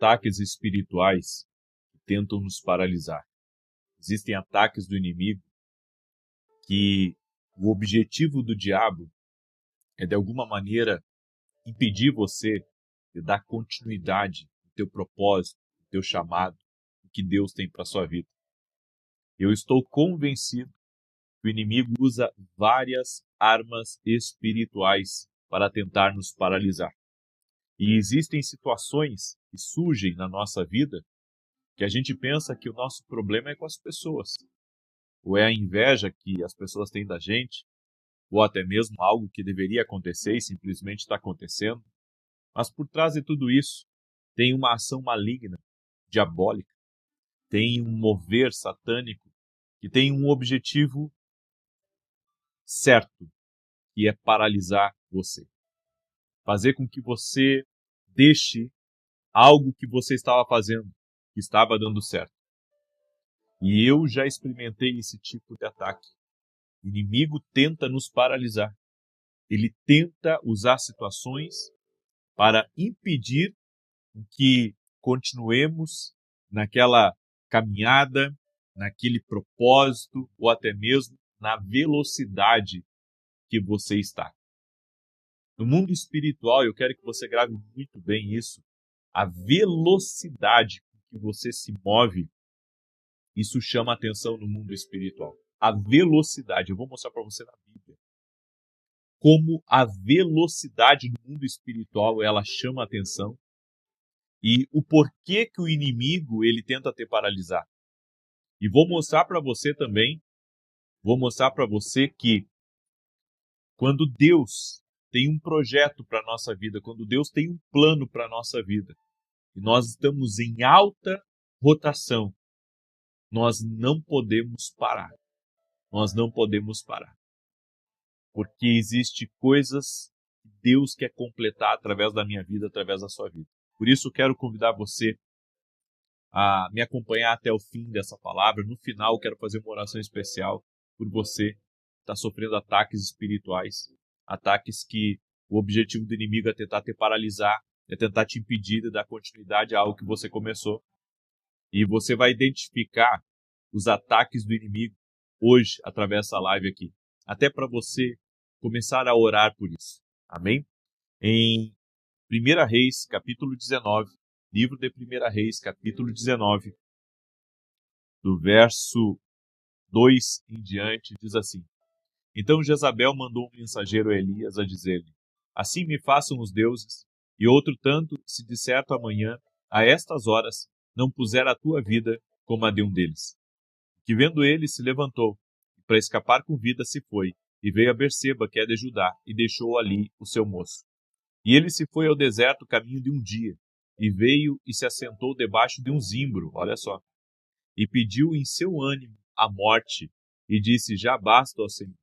ataques espirituais que tentam nos paralisar. Existem ataques do inimigo que o objetivo do diabo é, de alguma maneira, impedir você de dar continuidade no teu propósito, no teu chamado, o que Deus tem para a sua vida. Eu estou convencido que o inimigo usa várias armas espirituais para tentar nos paralisar. E existem situações que surgem na nossa vida que a gente pensa que o nosso problema é com as pessoas, ou é a inveja que as pessoas têm da gente, ou até mesmo algo que deveria acontecer e simplesmente está acontecendo. Mas por trás de tudo isso, tem uma ação maligna, diabólica, tem um mover satânico que tem um objetivo certo, que é paralisar você. Fazer com que você deixe algo que você estava fazendo, que estava dando certo. E eu já experimentei esse tipo de ataque. O inimigo tenta nos paralisar. Ele tenta usar situações para impedir que continuemos naquela caminhada, naquele propósito, ou até mesmo na velocidade que você está. No mundo espiritual, eu quero que você grave muito bem isso. A velocidade com que você se move, isso chama atenção no mundo espiritual. A velocidade, eu vou mostrar para você na Bíblia. Como a velocidade do mundo espiritual, ela chama atenção. E o porquê que o inimigo, ele tenta te paralisar. E vou mostrar para você também, que quando Deus tem um projeto para a nossa vida, quando Deus tem um plano para a nossa vida, e nós estamos em alta rotação, nós não podemos parar. Nós não podemos parar. Porque existe coisas que Deus quer completar através da minha vida, através da sua vida. Por isso eu quero convidar você a me acompanhar até o fim dessa palavra. No final eu quero fazer uma oração especial por você que está sofrendo ataques espirituais, ataques que o objetivo do inimigo é tentar te paralisar, é tentar te impedir de dar continuidade a algo que você começou. E você vai identificar os ataques do inimigo hoje, através dessa live aqui. Até para você começar a orar por isso. Amém? Em 1 Reis, capítulo 19, livro de 1 Reis, capítulo 19, do verso 2 em diante, diz assim: Então Jezabel mandou um mensageiro a Elias a dizer-lhe: Assim me façam os deuses, e outro tanto, se de certo amanhã, a estas horas, não puser a tua vida como a de um deles. Que vendo ele, se levantou, e para escapar com vida se foi, e veio a Berseba, que é de Judá, e deixou ali o seu moço. E ele se foi ao deserto caminho de um dia, e veio e se assentou debaixo de um zimbro, olha só, e pediu em seu ânimo a morte, e disse: Já basta, ó Senhor,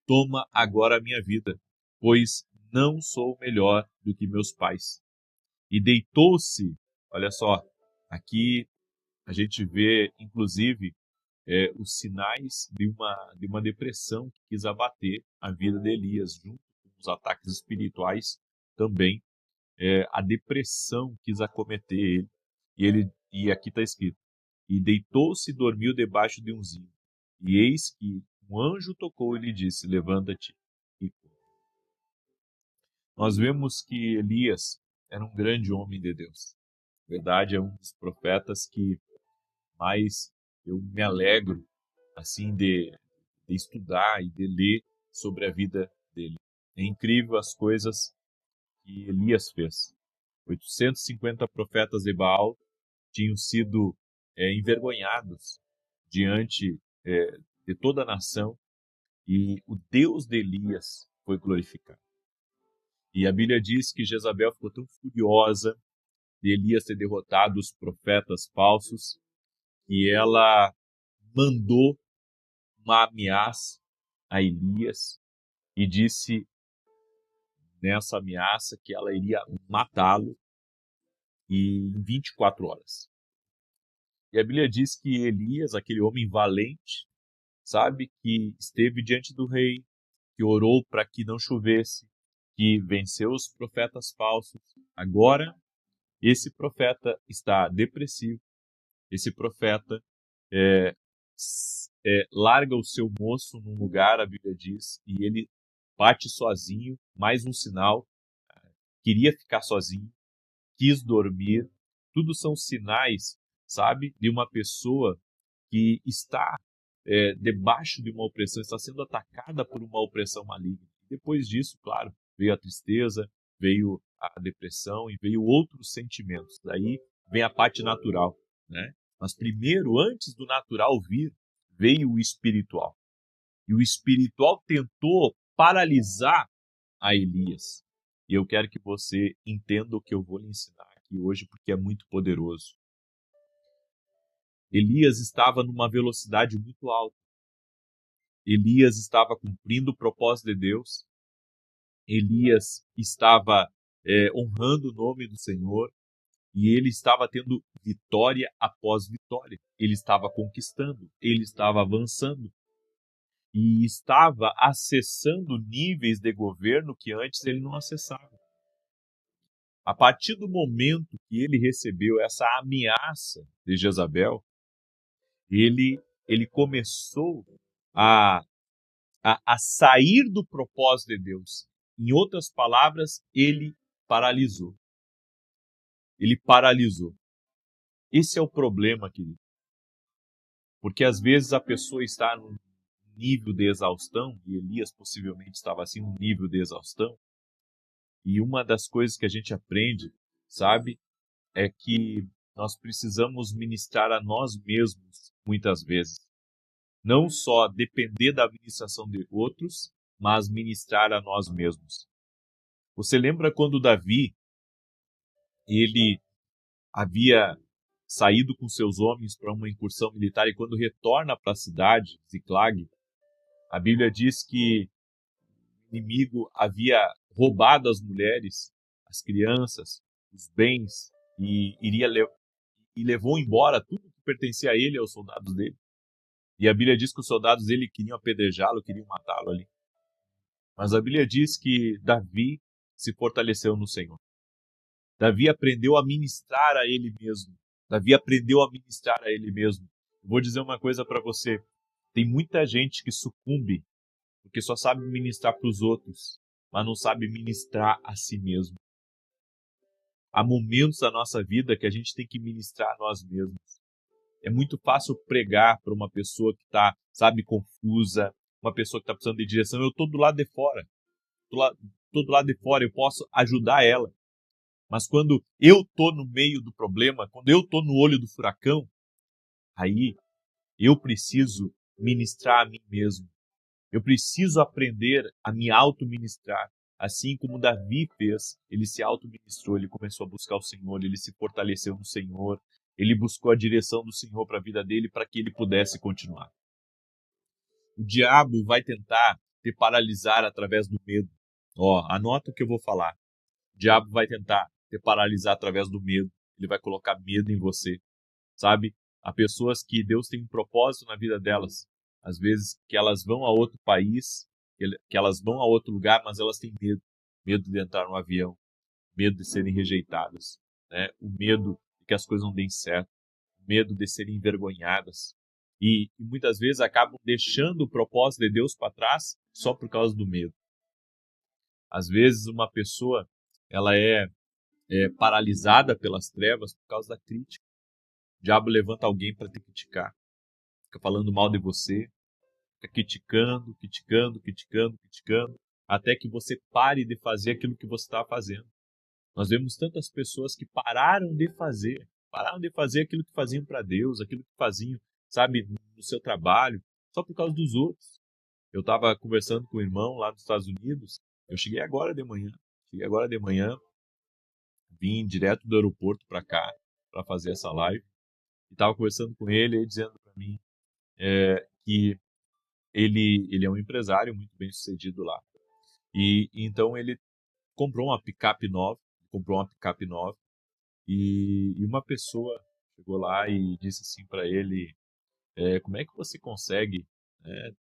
toma agora a minha vida, pois não sou melhor do que meus pais. E deitou-se, olha só, aqui a gente vê, inclusive, os sinais de uma depressão que quis abater a vida de Elias, junto com os ataques espirituais também. A depressão quis acometer ele, e aqui está escrito: E deitou-se e dormiu debaixo de um zimbro. E eis que um anjo tocou e lhe disse: Levanta-te e come. Nós vemos que Elias era um grande homem de Deus. Na verdade, é um dos profetas que mais eu me alegro assim de estudar e de ler sobre a vida dele. É incrível as coisas que Elias fez. 850 profetas de Baal tinham sido envergonhados diante de toda a nação, e o Deus de Elias foi glorificado. E a Bíblia diz que Jezabel ficou tão furiosa de Elias ter derrotado os profetas falsos, que ela mandou uma ameaça a Elias e disse nessa ameaça que ela iria matá-lo em 24 horas. E a Bíblia diz que Elias, aquele homem valente, sabe, que esteve diante do rei, que orou para que não chovesse, que venceu os profetas falsos. Agora Esse profeta está depressivo, esse profeta é, larga o seu moço num lugar, a Bíblia diz, e ele parte sozinho, mais um sinal, queria ficar sozinho, quis dormir. Tudo são sinais, sabe, de uma pessoa que está debaixo de uma opressão, está sendo atacada por uma opressão maligna. Depois disso, claro, veio a tristeza, veio a depressão e veio outros sentimentos. Daí vem a parte natural, né? Mas primeiro, antes do natural vir, veio o espiritual. E o espiritual tentou paralisar a Elias. E eu quero que você entenda o que eu vou lhe ensinar aqui hoje, porque é muito poderoso. Elias estava numa velocidade muito alta. Elias estava cumprindo o propósito de Deus. Elias estava honrando o nome do Senhor. E ele estava tendo vitória após vitória. Ele estava conquistando, ele estava avançando. E estava acessando níveis de governo que antes ele não acessava. A partir do momento que ele recebeu essa ameaça de Jezabel, ele começou a sair do propósito de Deus. Em outras palavras, ele paralisou. Ele paralisou. Esse é o problema, querido. Porque às vezes a pessoa está num nível de exaustão, e Elias possivelmente estava assim, num nível de exaustão, e uma das coisas que a gente aprende, sabe, é que nós precisamos ministrar a nós mesmos muitas vezes. Não só depender da administração de outros, mas ministrar a nós mesmos. Você lembra quando Davi, ele havia saído com seus homens para uma incursão militar e quando retorna para a cidade, Ziclag, a Bíblia diz que o inimigo havia roubado as mulheres, as crianças, os bens e levou embora tudo que pertencia a ele e aos soldados dele. E a Bíblia diz que os soldados dele queriam apedrejá-lo, queriam matá-lo ali. Mas a Bíblia diz que Davi se fortaleceu no Senhor. Davi aprendeu a ministrar a ele mesmo. Davi aprendeu a ministrar a ele mesmo. Vou dizer uma coisa para você. Tem muita gente que sucumbe porque só sabe ministrar para os outros, mas não sabe ministrar a si mesmo. Há momentos da nossa vida que a gente tem que ministrar a nós mesmos. É muito fácil pregar para uma pessoa que está, sabe, confusa, uma pessoa que está precisando de direção. Eu estou do lado de fora. Estou do lado de fora, eu posso ajudar ela. Mas quando eu estou no meio do problema, quando eu estou no olho do furacão, aí eu preciso ministrar a mim mesmo. Eu preciso aprender a me auto-ministrar. Assim como Davi fez, ele se auto-ministrou, ele começou a buscar o Senhor, ele se fortaleceu no Senhor, ele buscou a direção do Senhor para a vida dele para que ele pudesse continuar. O diabo vai tentar te paralisar através do medo. Anota o que eu vou falar. O diabo vai tentar te paralisar através do medo. Ele vai colocar medo em você. Sabe? Há pessoas que Deus tem um propósito na vida delas. Às vezes que elas vão a outro país, que elas vão a outro lugar, mas elas têm medo. Medo de entrar no avião, medo de serem rejeitadas, né? O medo de que as coisas não deem certo, o medo de serem envergonhadas. E muitas vezes acabam deixando o propósito de Deus para trás só por causa do medo. Às vezes uma pessoa ela é paralisada pelas trevas por causa da crítica. O diabo levanta alguém para te criticar, fica falando mal de você, fica criticando, até que você pare de fazer aquilo que você está fazendo. Nós vemos tantas pessoas que pararam de fazer aquilo que faziam para Deus, aquilo que faziam, sabe, no seu trabalho, só por causa dos outros. Eu estava conversando com um irmão lá nos Estados Unidos, eu cheguei agora de manhã, vim direto do aeroporto para cá, para fazer essa live, e estava conversando com ele, dizendo para mim que ele é um empresário muito bem sucedido lá. E então ele comprou uma picape nova, e uma pessoa chegou lá e disse assim para ele, como é que você consegue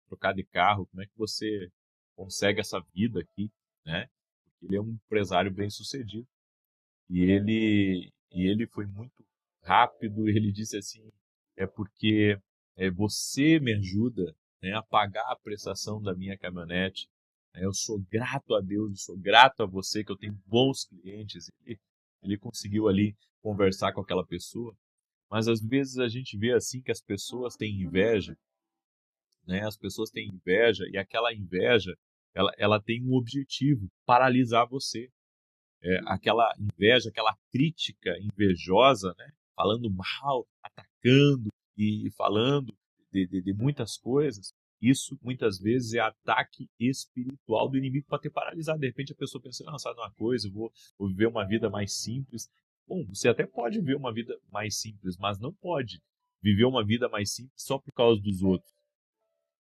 trocar de carro, como é que você consegue essa vida aqui, né? Porque ele é um empresário bem sucedido. E E ele foi muito rápido, ele disse assim, é porque você me ajuda, né, a pagar a prestação da minha caminhonete. Eu sou grato a Deus, eu sou grato a você, que eu tenho bons clientes. Ele conseguiu ali conversar com aquela pessoa, mas às vezes a gente vê assim que as pessoas têm inveja, né? As pessoas têm inveja e aquela inveja, ela tem um objetivo, paralisar você. Aquela inveja, aquela crítica invejosa, né? Falando mal, atacando e falando de muitas coisas. Isso muitas vezes é ataque espiritual do inimigo para te paralisar. De repente a pessoa pensa, não, sabe uma coisa, vou viver uma vida mais simples. Bom, você até pode viver uma vida mais simples, mas não pode viver uma vida mais simples só por causa dos outros,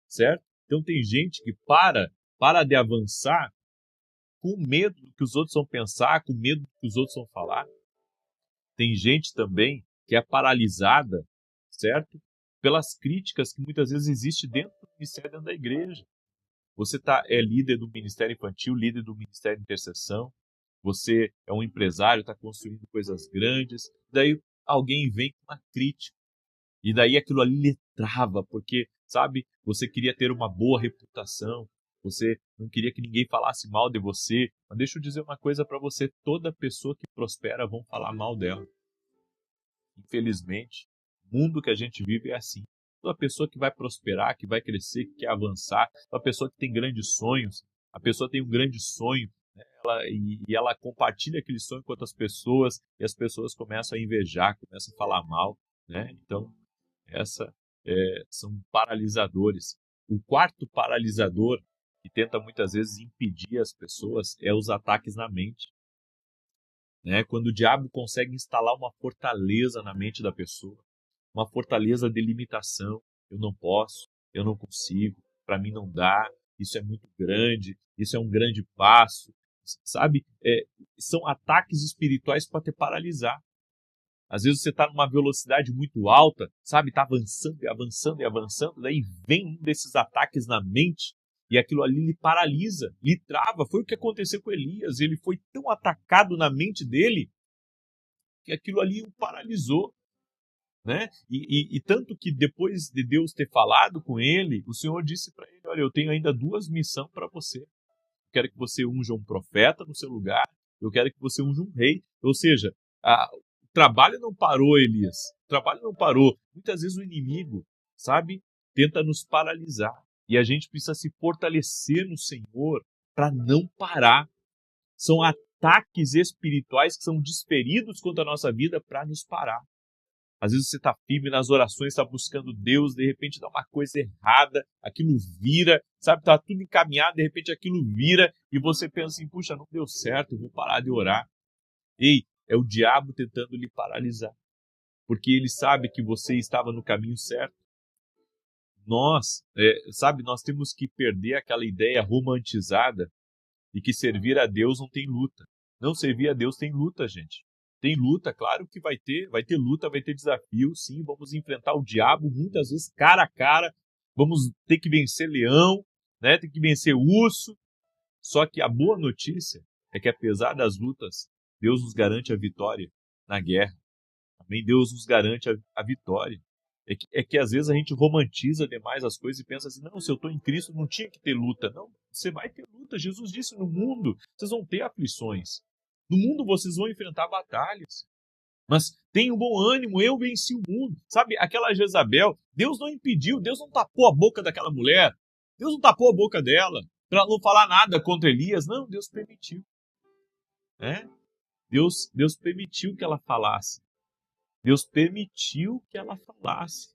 certo? Então tem gente que para de avançar com medo do que os outros vão pensar, com medo do que os outros vão falar. Tem gente também que é paralisada, certo? Pelas críticas que muitas vezes existem dentro do ministério, dentro da igreja. Você é líder do ministério infantil, líder do ministério de intercessão, você é um empresário, está construindo coisas grandes, daí alguém vem com uma crítica, e daí aquilo ali lhe trava, porque, sabe, você queria ter uma boa reputação, você não queria que ninguém falasse mal de você. Mas deixa eu dizer uma coisa para você, toda pessoa que prospera vão falar mal dela. Infelizmente, o mundo que a gente vive é assim. Toda pessoa que vai prosperar, que vai crescer, que quer avançar, uma pessoa que tem grandes sonhos, a pessoa tem um grande sonho, né, e ela compartilha aquele sonho com outras pessoas, e as pessoas começam a invejar, começam a falar mal, né? Então, essa são paralisadores. O quarto paralisador que tenta muitas vezes impedir as pessoas é os ataques na mente, né? Quando o diabo consegue instalar uma fortaleza na mente da pessoa, uma fortaleza de limitação, eu não posso, eu não consigo, para mim não dá, isso é muito grande, isso é um grande passo, sabe? São ataques espirituais para te paralisar. Às vezes você está numa velocidade muito alta, sabe? Está avançando e avançando e avançando, daí vem um desses ataques na mente e aquilo ali lhe paralisa, lhe trava. Foi o que aconteceu com Elias. Ele foi tão atacado na mente dele que aquilo ali o paralisou, né? E tanto que depois de Deus ter falado com ele, o Senhor disse para ele, olha, eu tenho ainda duas missões para você. Eu quero que você unja um profeta no seu lugar, eu quero que você unja um rei. Ou seja, o trabalho não parou, Elias. O trabalho não parou. Muitas vezes o inimigo, sabe, tenta nos paralisar. E a gente precisa se fortalecer no Senhor para não parar. São ataques espirituais que são desferidos contra a nossa vida para nos parar. Às vezes você está firme nas orações, está buscando Deus, de repente dá uma coisa errada, aquilo vira, sabe, está tudo encaminhado, de repente aquilo vira e você pensa assim, puxa, não deu certo, eu vou parar de orar. Ei, é o diabo tentando lhe paralisar, porque ele sabe que você estava no caminho certo. Nós, nós temos que perder aquela ideia romantizada de que servir a Deus não tem luta. Não, servir a Deus tem luta, gente. Tem luta, claro que vai ter luta, vai ter desafio, sim, vamos enfrentar o diabo muitas vezes cara a cara, vamos ter que vencer leão, né? Ter que vencer urso. Só que a boa notícia é que apesar das lutas, Deus nos garante a vitória na guerra. Também Deus nos garante a vitória. É que às vezes a gente romantiza demais as coisas e pensa assim, não, se eu estou em Cristo não tinha que ter luta. Não, você vai ter luta. Jesus disse, no mundo vocês vão ter aflições. No mundo vocês vão enfrentar batalhas. Mas tenham bom ânimo, eu venci o mundo. Sabe, aquela Jezabel, Deus não impediu, Deus não tapou a boca daquela mulher. Deus não tapou a boca dela para ela não falar nada contra Elias. Não, Deus permitiu. Deus permitiu que ela falasse. Deus permitiu que ela falasse.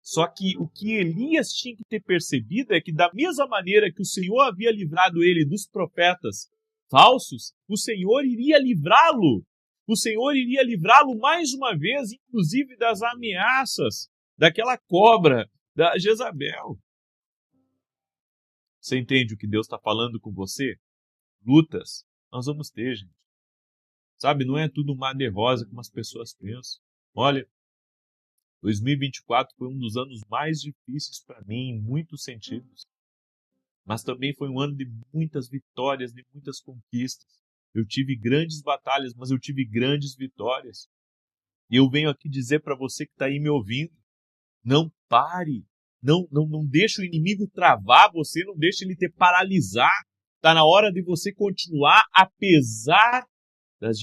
Só que o que Elias tinha que ter percebido é que da mesma maneira que o Senhor havia livrado ele dos profetas falsos, o Senhor iria livrá-lo. O Senhor iria livrá-lo mais uma vez, inclusive das ameaças daquela cobra, da Jezabel. Você entende o que Deus está falando com você? Lutas nós vamos ter, gente. Sabe, não é tudo mar de rosa como as pessoas pensam. Olha, 2024 foi um dos anos mais difíceis para mim em muitos sentidos. Mas também foi um ano de muitas vitórias, de muitas conquistas. Eu tive grandes batalhas, mas eu tive grandes vitórias. E eu venho aqui dizer para você que está aí me ouvindo, não pare, não deixe o inimigo travar você, não deixe ele te paralisar. Está na hora de você continuar, apesar das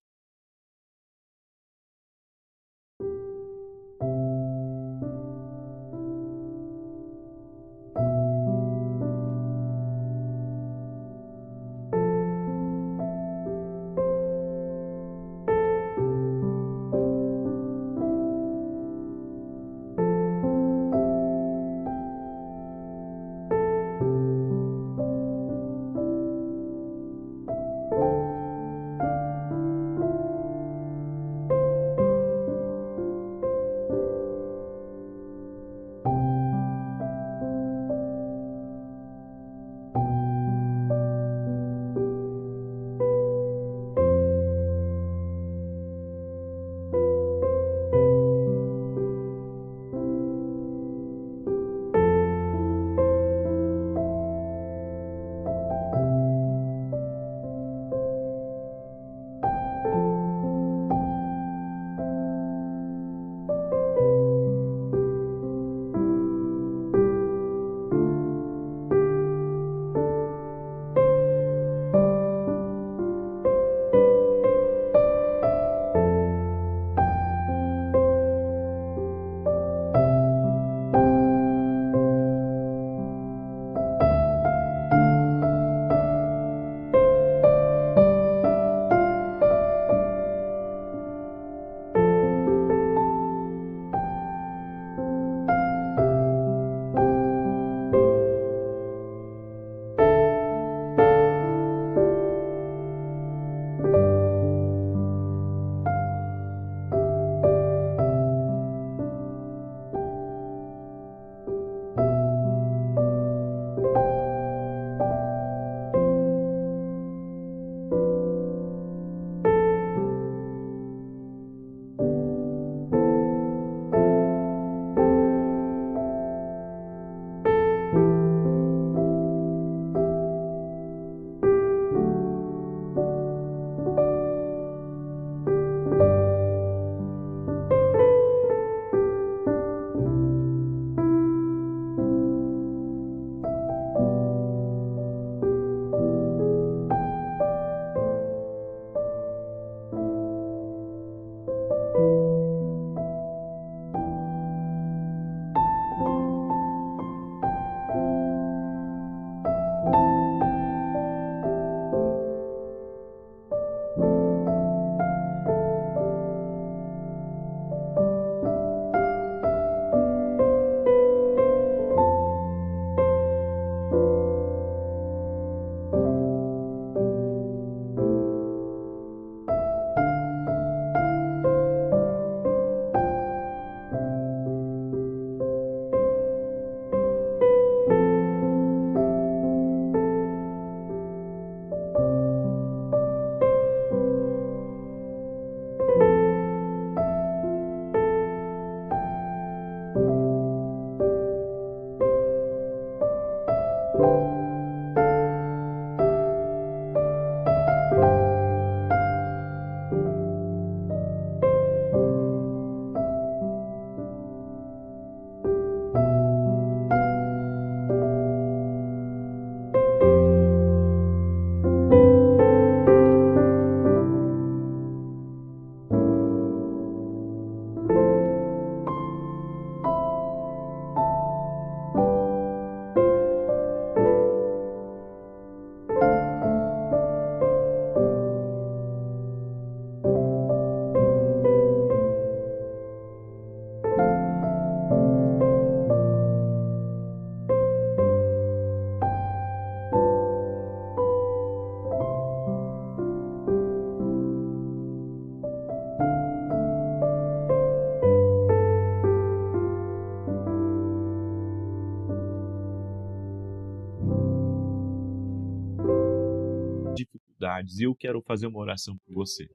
dificuldades. E eu quero fazer uma oração por você.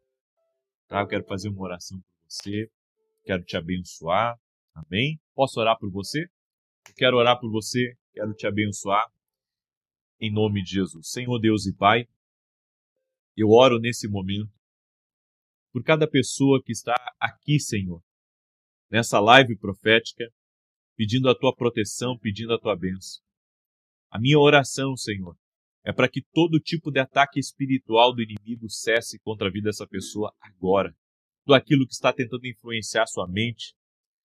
Tá? Eu quero fazer uma oração por você. Quero te abençoar. Amém? Posso orar por você? Eu quero orar por você. Quero te abençoar. Em nome de Jesus. Senhor Deus e Pai, Eu oro nesse momento por cada pessoa que está aqui, Senhor, nessa live profética, pedindo a tua proteção, pedindo a tua bênção. A minha oração, Senhor, é para que todo tipo de ataque espiritual do inimigo cesse contra a vida dessa pessoa agora. Tudo aquilo que está tentando influenciar sua mente,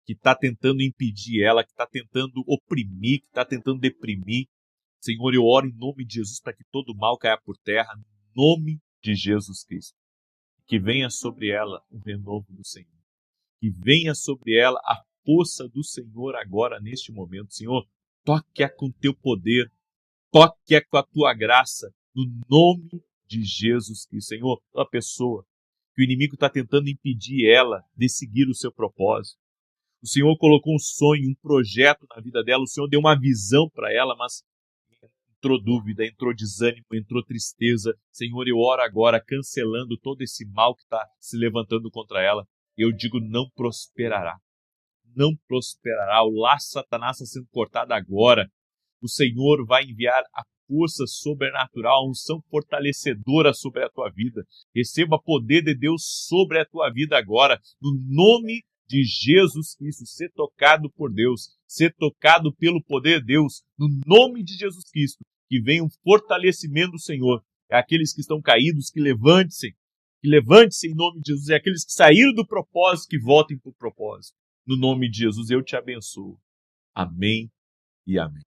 que está tentando impedir ela, que está tentando oprimir, que está tentando deprimir. Senhor, eu oro em nome de Jesus para que todo mal caia por terra, no nome de Jesus Cristo. Que venha sobre ela o renovo do Senhor. Que venha sobre ela a força do Senhor agora, neste momento. Senhor, toque-a com teu poder, toque-a com a tua graça, no nome de Jesus Cristo. Senhor, uma pessoa que o inimigo está tentando impedir ela de seguir o seu propósito. O Senhor colocou um sonho, um projeto na vida dela, o Senhor deu uma visão para ela, mas entrou dúvida, entrou desânimo, entrou tristeza. Senhor, eu oro agora, cancelando todo esse mal que está se levantando contra ela. Eu digo, não prosperará. Não prosperará. O laço Satanás está sendo cortado agora. O Senhor vai enviar a força sobrenatural, a unção fortalecedora sobre a tua vida. Receba poder de Deus sobre a tua vida agora, no nome de Jesus Cristo. Ser tocado por Deus, ser tocado pelo poder de Deus, no nome de Jesus Cristo. Que venha um fortalecimento do Senhor. É aqueles que estão caídos, que levante-se em nome de Jesus. É aqueles que saíram do propósito, que voltem para o propósito. No nome de Jesus, eu te abençoo. Amém e amém.